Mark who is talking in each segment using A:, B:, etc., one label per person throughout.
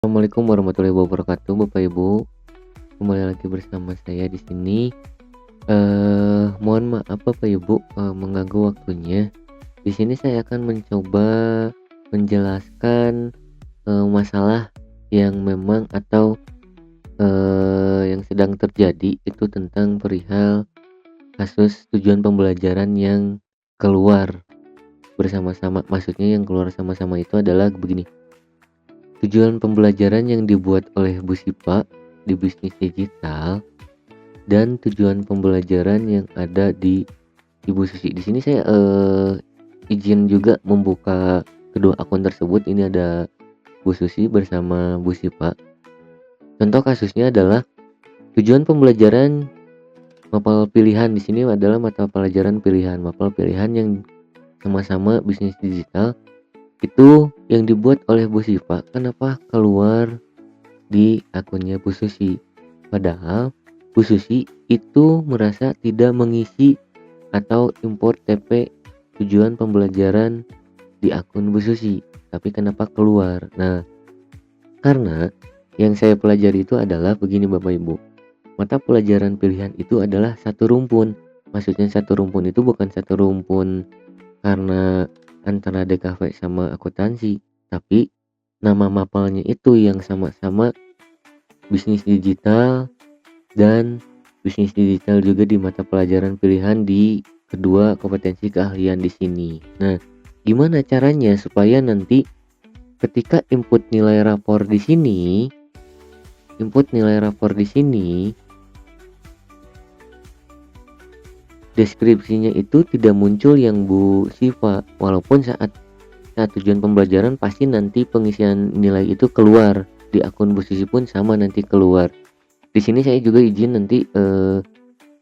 A: Assalamualaikum warahmatullahi wabarakatuh, Bapak Ibu. Kembali lagi bersama saya di sini. Mohon maaf Bapak Ibu, mengganggu waktunya. Di sini saya akan mencoba menjelaskan masalah yang memang atau yang sedang terjadi itu tentang perihal kasus tujuan pembelajaran yang keluar bersama-sama. Maksudnya yang keluar sama-sama itu adalah begini. Tujuan pembelajaran yang dibuat oleh Bu Sipa di bisnis digital dan tujuan pembelajaran yang ada di Ibu Susi. Di sini saya izin juga membuka kedua akun tersebut. Ini ada Bu Susi bersama Bu Sipa. Contoh kasusnya adalah tujuan pembelajaran mapel pilihan. Di sini adalah mata pelajaran pilihan, mapel pilihan yang sama-sama bisnis digital. Itu yang dibuat oleh Bu Sipa, kenapa keluar di akunnya Bu Susi? Padahal Bu Susi itu merasa tidak mengisi atau import TP tujuan pembelajaran di akun Bu Susi. Tapi kenapa keluar? Nah, karena yang saya pelajari itu adalah begini Bapak Ibu. Mata pelajaran pilihan itu adalah satu rumpun. Maksudnya satu rumpun itu bukan satu rumpun karena antara DKV sama akuntansi, tapi nama mapelnya itu yang sama-sama bisnis digital dan bisnis digital juga di mata pelajaran pilihan di kedua kompetensi keahlian di sini. Nah, gimana caranya supaya nanti ketika input nilai rapor di sini, deskripsinya itu tidak muncul yang Bu Siva, walaupun saat tujuan pembelajaran pasti nanti pengisian nilai itu keluar di akun Bu Susi pun sama nanti keluar. Di sini saya juga izin nanti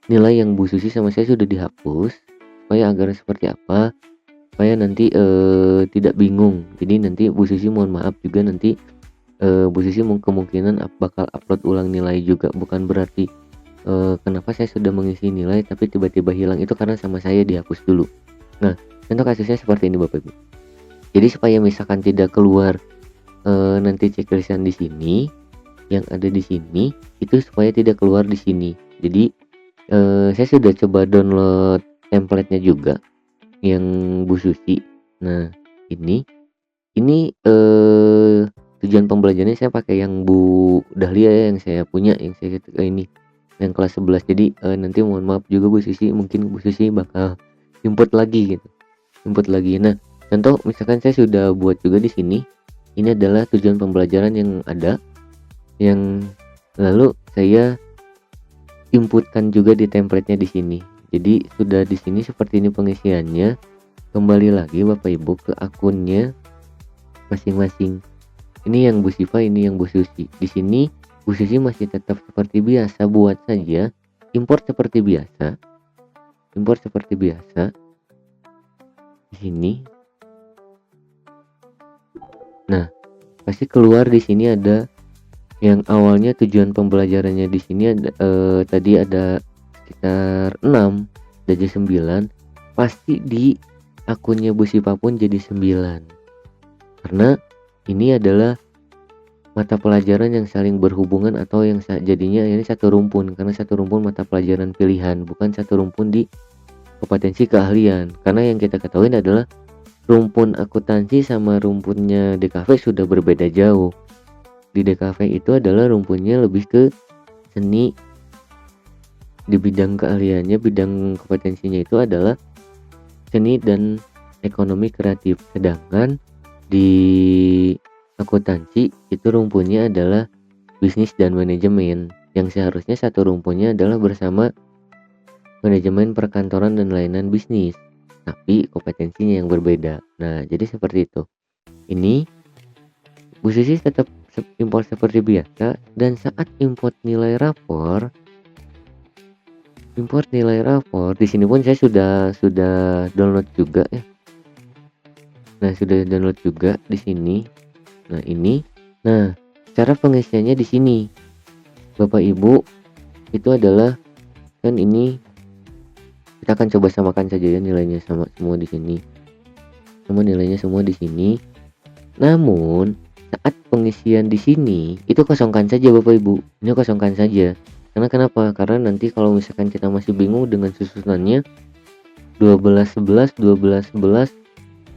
A: nilai yang Bu Susi sama saya sudah dihapus supaya agar seperti apa, supaya nanti tidak bingung. Jadi nanti Bu Susi mohon maaf juga nanti Bu Susi kemungkinan bakal upload ulang nilai juga, bukan berarti kenapa saya sudah mengisi nilai tapi tiba-tiba hilang, itu karena sama saya dihapus dulu. Nah, contoh kasusnya seperti ini Bapak Ibu. Jadi supaya misalkan tidak keluar nanti checklistan di sini, yang ada di sini itu supaya tidak keluar di sini. Jadi saya sudah coba download template-nya juga yang Bu Susi. Nah, ini tujuan pembelajarannya saya pakai yang Bu Dahlia ya, yang saya punya, yang saya ini yang kelas 11. Jadi nanti mohon maaf juga Bu Susi, mungkin Bu Susi bakal input lagi gitu. Nah, contoh misalkan saya sudah buat juga di sini. Ini adalah tujuan pembelajaran yang ada, yang lalu saya inputkan juga di template-nya di sini. Jadi sudah di sini seperti ini pengisiannya. Kembali lagi Bapak Ibu ke akunnya masing-masing. Ini yang Bu Siva, ini yang Bu Susi. Di sini Bu Susi masih tetap seperti biasa, buat saja import seperti biasa. Di sini. Nah, pasti keluar di sini ada yang awalnya tujuan pembelajarannya di sini ada tadi ada sekitar 6 jadi 9, pasti di akunnya Bu Siva pun jadi 9. Karena ini adalah mata pelajaran yang saling berhubungan atau yang jadinya ini satu rumpun, karena satu rumpun mata pelajaran pilihan, bukan satu rumpun di kompetensi keahlian. Karena yang kita ketahui adalah rumpun akuntansi sama rumpunnya DKV sudah berbeda jauh. Di DKV itu adalah rumpunnya lebih ke seni, di bidang keahliannya, bidang kompetensinya itu adalah seni dan ekonomi kreatif. Sedangkan di akuntansi itu rumpunnya adalah bisnis dan manajemen, yang seharusnya satu rumpunnya adalah bersama manajemen perkantoran dan layanan bisnis, tapi kompetensinya yang berbeda. Nah, jadi seperti itu. Ini Bu Susi tetap import seperti biasa, dan saat import nilai rapor di sini pun saya sudah download juga ya. Nah, sudah download juga di sini. Nah, ini. Nah, cara pengisiannya di sini. Bapak Ibu, itu adalah kan ini kita akan coba samakan saja ya nilainya sama semua di sini. Semua nilainya semua di sini. Namun, saat pengisian di sini itu kosongkan saja Bapak Ibu, ini kosongkan saja. Karena kenapa? Karena nanti kalau misalkan kita masih bingung dengan susunannya 12 11 12 11,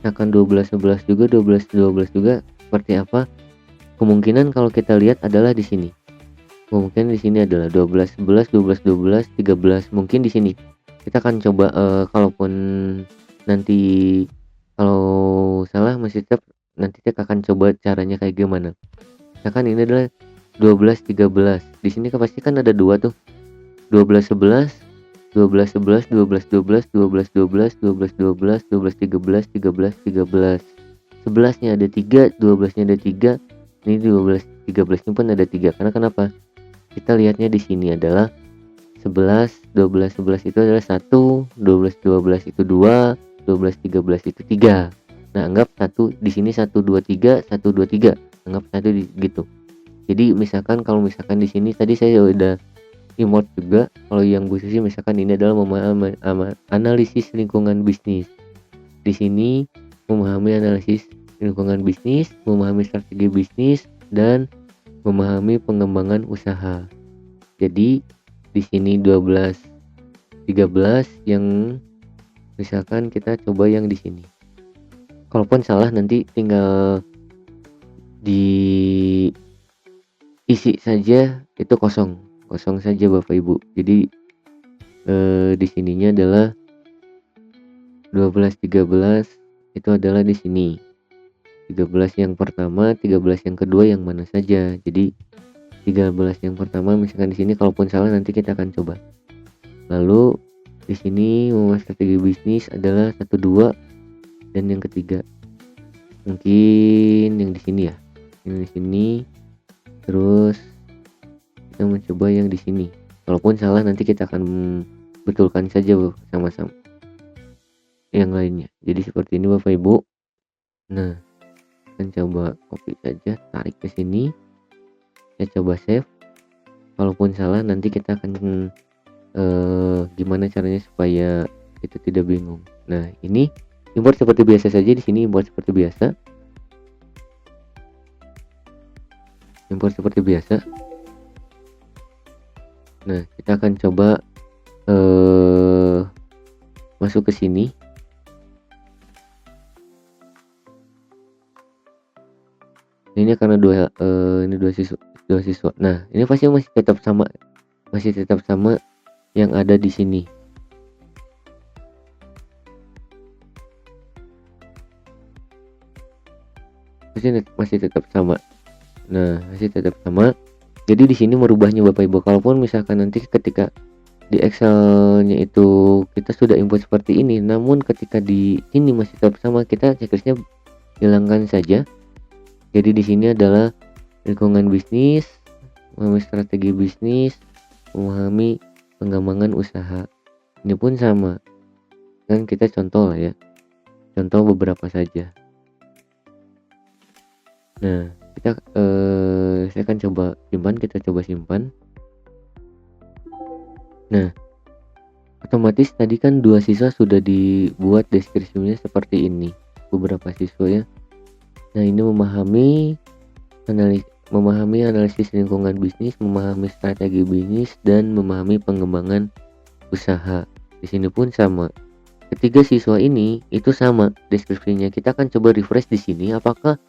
A: akan 12 11 juga 12 12 juga seperti apa? Kemungkinan kalau kita lihat adalah di sini. Kemungkinan di sini adalah 12 11 12 12 13 mungkin di sini. Kita akan coba kalaupun nanti kalau salah masih tetap nanti kita akan coba caranya kayak gimana. Misalkan ini adalah 12 13. Di sini kan pasti kan ada 2 tuh. 12 11 12 11 12 12 12 12 12 12 12 13 13 13. 11-nya ada 3, 12-nya ada 3. Ini 12 13-nya pun ada 3. Karena kenapa? Kita lihatnya di sini adalah 11 12 11 itu adalah 1, 12 12 itu 2, 12 13 itu 3. Nah, anggap 1 di sini 1 2 3 1 2 3. Anggap 1 gitu. Jadi misalkan kalau misalkan di sini tadi saya udah import juga. Kalau yang Bu Susi misalkan ini adalah analisis lingkungan bisnis. Di sini memahami analisis lingkungan bisnis, memahami strategi bisnis, dan memahami pengembangan usaha. Jadi di sini 12 13 yang misalkan kita coba yang di sini. Kalaupun salah nanti tinggal diisi saja, itu kosong saja Bapak Ibu. Jadi di sininya adalah 12 13 itu adalah di sini. 13 yang pertama, 13 yang kedua yang mana saja. Jadi 13 yang pertama misalkan di sini, kalaupun salah nanti kita akan coba. Lalu di sini memahami strategi bisnis adalah 1 2 dan yang ketiga. Mungkin yang di sini ya. Yang di sini. Terus kita mencoba yang di sini. Kalaupun salah nanti kita akan betulkan saja sama-sama yang lainnya. Jadi seperti ini Bapak Ibu. Nah, kita coba copy saja, tarik ke sini. Saya coba save. Kalaupun salah nanti kita akan gimana caranya supaya itu tidak bingung. Nah, ini import seperti biasa saja. Di sini import seperti biasa. Import seperti biasa. Nah, kita akan coba masuk ke sini. Ini karena ini dua siswa. Nah, ini pasti masih tetap sama yang ada di sini. Masih tetap sama. Nah, masih tetap sama. Jadi di sini merubahnya Bapak Ibu. Kalaupun misalkan nanti ketika di Excel-nya itu kita sudah import seperti ini, namun ketika di sini masih tetap sama, kita checklistnya hilangkan saja. Jadi di sini adalah lingkungan bisnis, memahami strategi bisnis, memahami pengembangan usaha. Ini pun sama. Kan kita contoh lah ya. Contoh beberapa saja. Nah, saya akan coba simpan, kita coba simpan. Nah, otomatis tadi kan 2 siswa sudah dibuat deskripsinya seperti ini. Beberapa siswa ya. Nah, ini memahami analisis lingkungan bisnis, memahami strategi bisnis, dan memahami pengembangan usaha. Di sini pun sama. Ketiga siswa ini itu sama deskripsinya. Kita akan coba refresh di sini apakah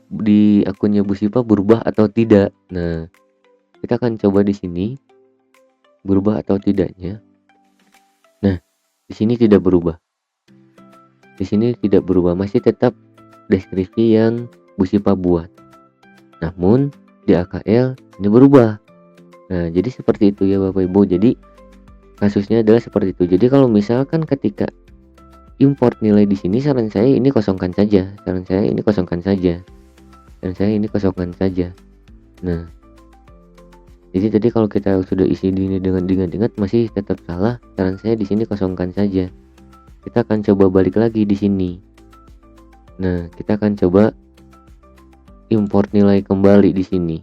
A: di akunnya Bu Sipa berubah atau tidak. Nah, kita akan coba di sini berubah atau tidaknya. Nah, di sini tidak berubah. Di sini tidak berubah, masih tetap deskripsi yang Bu Sipa buat. Namun di AKL ini berubah. Nah, jadi seperti itu ya Bapak Ibu. Jadi kasusnya adalah seperti itu. Jadi kalau misalkan ketika import nilai di sini, saran saya ini kosongkan saja. Saran saya ini kosongkan saja. Nah, jadi tadi kalau kita sudah isi ini dengan diingat masih tetap salah. Saran saya di sini kosongkan saja. Kita akan coba balik lagi di sini. Nah, kita akan coba import nilai kembali di sini.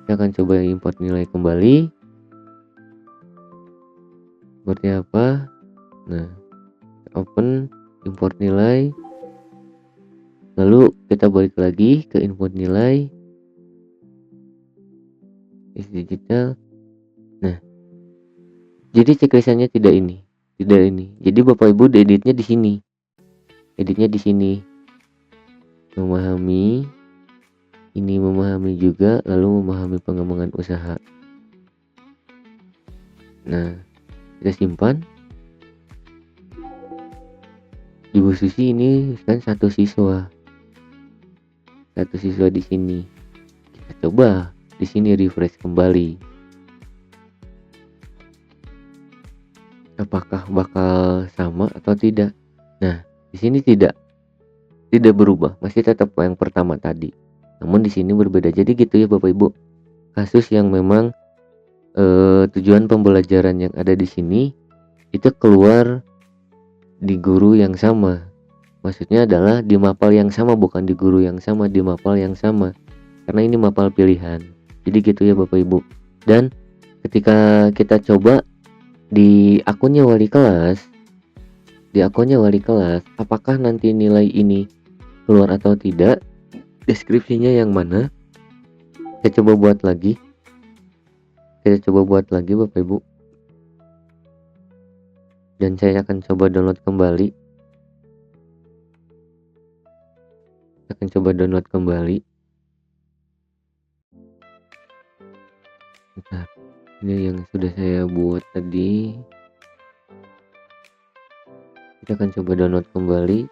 A: Kita akan coba import nilai kembali. Seperti apa? Nah, open import nilai. Lalu kita balik lagi ke input nilai digital. Nah, jadi checklist-nya tidak ini. Jadi Bapak Ibu editnya di sini. Editnya di sini. Memahami, ini memahami juga, lalu memahami pengembangan usaha. Nah, kita simpan. Ibu Susi ini kan satu siswa di sini. Kita coba di sini refresh kembali. Apakah bakal sama atau tidak? Nah, di sini tidak berubah, masih tetap yang pertama tadi. Namun di sini berbeda. Jadi gitu ya Bapak Ibu. Kasus yang memang tujuan pembelajaran yang ada di sini itu keluar di guru yang sama. Maksudnya adalah di mapal yang sama, bukan di guru yang sama, di mapal yang sama. Karena ini mapal pilihan. Jadi gitu ya Bapak Ibu. Dan ketika kita coba di akunnya wali kelas, apakah nanti nilai ini keluar atau tidak? Deskripsinya yang mana? Kita coba buat lagi. Bapak Ibu. Dan saya akan coba download kembali. Bentar. Ini yang sudah saya buat tadi. Kita akan coba download kembali.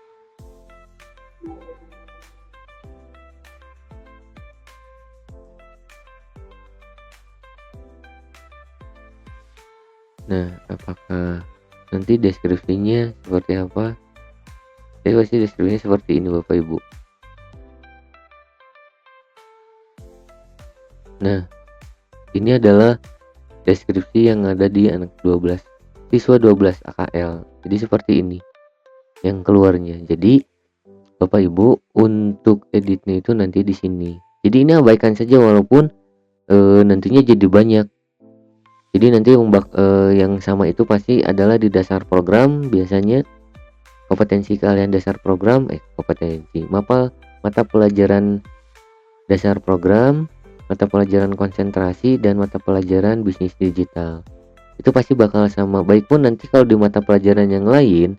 A: Nah, apakah nanti deskripsinya seperti apa? Jadi pasti deskripsinya seperti ini Bapak Ibu. Nah, ini adalah deskripsi yang ada di anak 12, siswa 12 AKL. Jadi seperti ini yang keluarnya. Jadi Bapak Ibu untuk editnya itu nanti di sini. Jadi ini abaikan saja walaupun nantinya jadi banyak. Jadi nanti yang sama itu pasti adalah di dasar program. Biasanya kompetensi kalian dasar program, mata pelajaran dasar program, mata pelajaran konsentrasi, dan mata pelajaran bisnis digital. Itu pasti bakal sama. Baik pun nanti kalau di mata pelajaran yang lain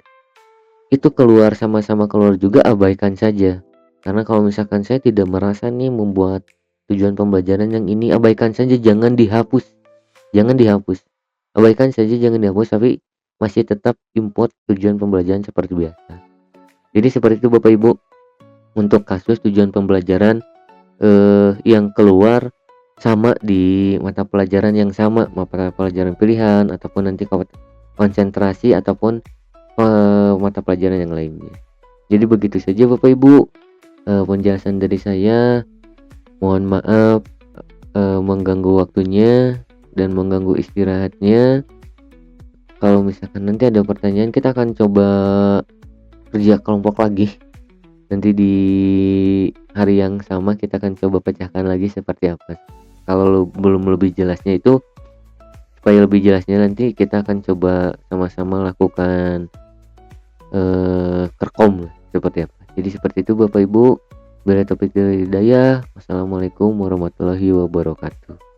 A: itu keluar sama-sama keluar juga, abaikan saja. Karena kalau misalkan saya tidak merasa nih membuat tujuan pembelajaran yang ini, abaikan saja, jangan dihapus. Abaikan saja, jangan dihapus, tapi masih tetap import tujuan pembelajaran seperti biasa. Jadi seperti itu Bapak Ibu untuk kasus tujuan pembelajaran yang keluar sama di mata pelajaran yang sama, mata pelajaran pilihan ataupun nanti konsentrasi ataupun mata pelajaran yang lainnya. Jadi begitu saja Bapak Ibu penjelasan dari saya. Mohon maaf mengganggu waktunya dan mengganggu istirahatnya. Kalau misalkan nanti ada pertanyaan, kita akan coba kerja kelompok lagi. Nanti di hari yang sama kita akan coba pecahkan lagi seperti apa. Kalau belum lebih jelasnya itu, supaya lebih jelasnya nanti kita akan coba sama-sama lakukan kerkom seperti apa. Jadi seperti itu Bapak Ibu. Bila topik dari hidayah. Wassalamualaikum warahmatullahi wabarakatuh.